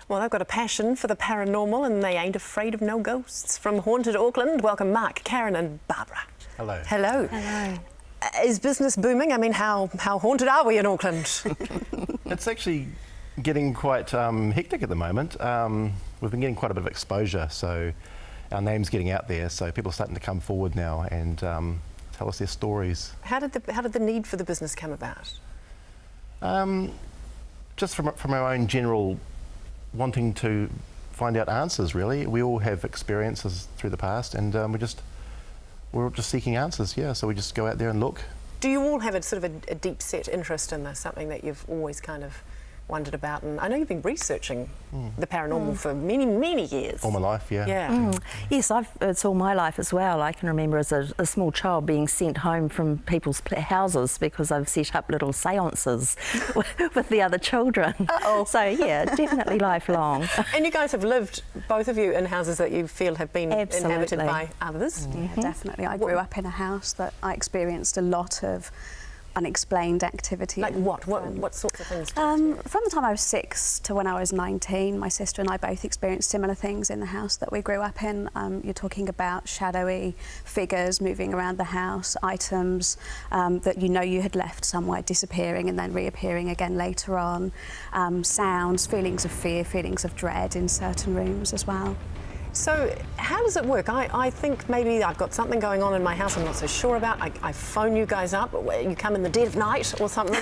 Well, they've got a passion for the paranormal and they ain't afraid of no ghosts. From Haunted Auckland, welcome Mark, Karen and Barbara. Hello. Hello. Hello. Is business booming? I mean, how haunted are we in Auckland? It's actually getting quite hectic at the moment. We've been getting quite a bit of exposure, so our name's getting out there, so people are starting to come forward now and tell us their stories. How did the need for the business come about? Just from our own general wanting to find out answers, really. We all have experiences through the past, and we're just seeking answers, yeah, so we just go out there and look. Do you all have a sort of a deep set interest in this, something that you've always kind of wondered about? And I know you've been researching the paranormal for many, many years. All my life, yeah. Yes, it's all my life as well. I can remember as a small child being sent home from people's houses because I've set up little seances with the other children. Uh-oh. So yeah, definitely lifelong. And you guys have lived, both of you, in houses that you feel have been inhabited by others? Yeah, definitely. I grew up in a house that I experienced a lot of unexplained activity. Like what? What sorts of things? From the time I was 6 to when I was 19, my sister and I both experienced similar things in the house that we grew up in. You're talking about shadowy figures moving around the house, items that you had left somewhere disappearing and then reappearing again later on, sounds, feelings of fear, feelings of dread in certain rooms as well. So how does it work? I think maybe I've got something going on in my house I'm not so sure about. I phone you guys up, you come in the dead of night or something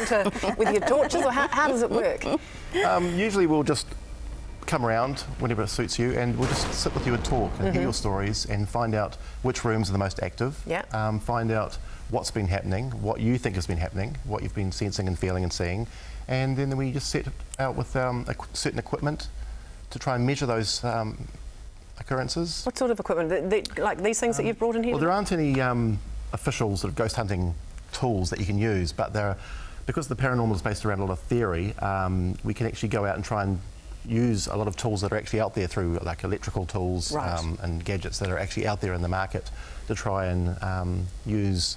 with your torches, or how does it work? Usually we'll just come around whenever it suits you, and we'll just sit with you and talk and hear your stories and find out which rooms are the most active, find out what's been happening, what you think has been happening, what you've been sensing and feeling and seeing, and then we just set out with certain equipment to try and measure those occurrences. What sort of equipment? Like these things that you've brought in here? Well, there aren't any official sort of ghost hunting tools that you can use, but because the paranormal is based around a lot of theory, we can actually go out and try and use a lot of tools that are actually out there through like electrical tools and gadgets that are actually out there in the market to try and use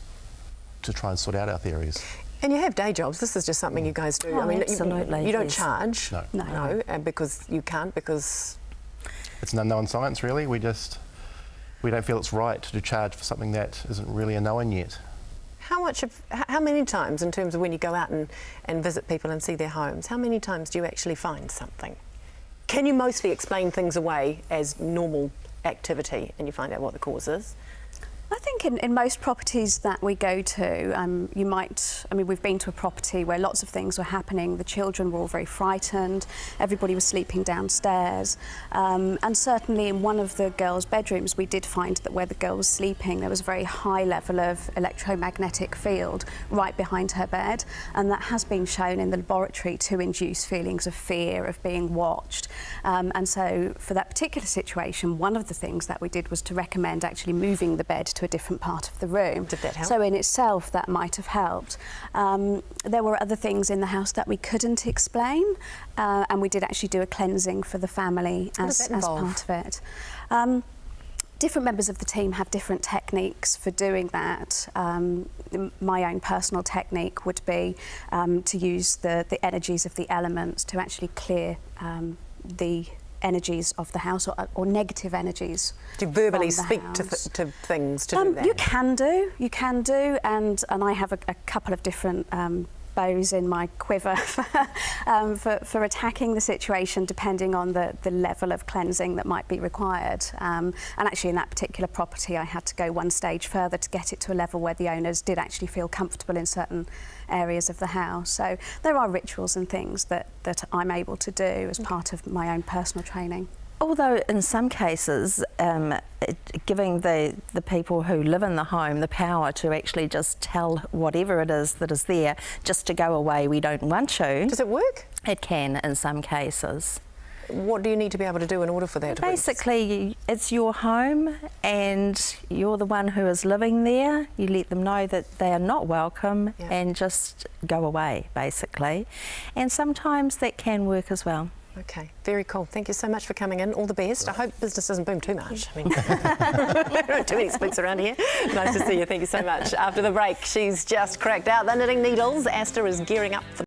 to try and sort out our theories. And you have day jobs. This is just something you guys do. Oh, I mean, absolutely. You don't charge. No, because you can't, because it's an unknown science, really. We don't feel it's right to charge for something that isn't really a known yet. How many times, in terms of when you go out and visit people and see their homes, how many times do you actually find something? Can you mostly explain things away as normal activity and you find out what the cause is? I think in most properties that we go to, we've been to a property where lots of things were happening. The children were all very frightened. Everybody was sleeping downstairs. And certainly in one of the girls' bedrooms, we did find that where the girl was sleeping, there was a very high level of electromagnetic field right behind her bed. And that has been shown in the laboratory to induce feelings of fear, of being watched. And so for that particular situation, one of the things that we did was to recommend actually moving the bed to a different part of the room. Did that help? So in itself that might have helped. There were other things in the house that we couldn't explain, and we did actually do a cleansing for the family as part of it. Different members of the team have different techniques for doing that. My own personal technique would be to use the energies of the elements to actually clear the energies of the house or negative energies. Do you verbally speak to things to do that? You can do, and I have a couple of different bows in my quiver for attacking the situation depending on the level of cleansing that might be required. And actually in that particular property I had to go one stage further to get it to a level where the owners did actually feel comfortable in certain areas of the house. So there are rituals and things that I'm able to do as part of my own personal training. Although in some cases, giving the people who live in the home the power to actually just tell whatever it is that is there just to go away, we don't want to. Does it work? It can in some cases. What do you need to be able to do in order for that to work? Basically, it's your home and you're the one who is living there. You let them know that they are not welcome and just go away, basically. And sometimes that can work as well. Okay, very cool. Thank you so much for coming in. All the best. I hope business doesn't boom too much. I mean, there aren't too many spooks around here. Nice to see you. Thank you so much. After the break, she's just cracked out the knitting needles. Asta is gearing up for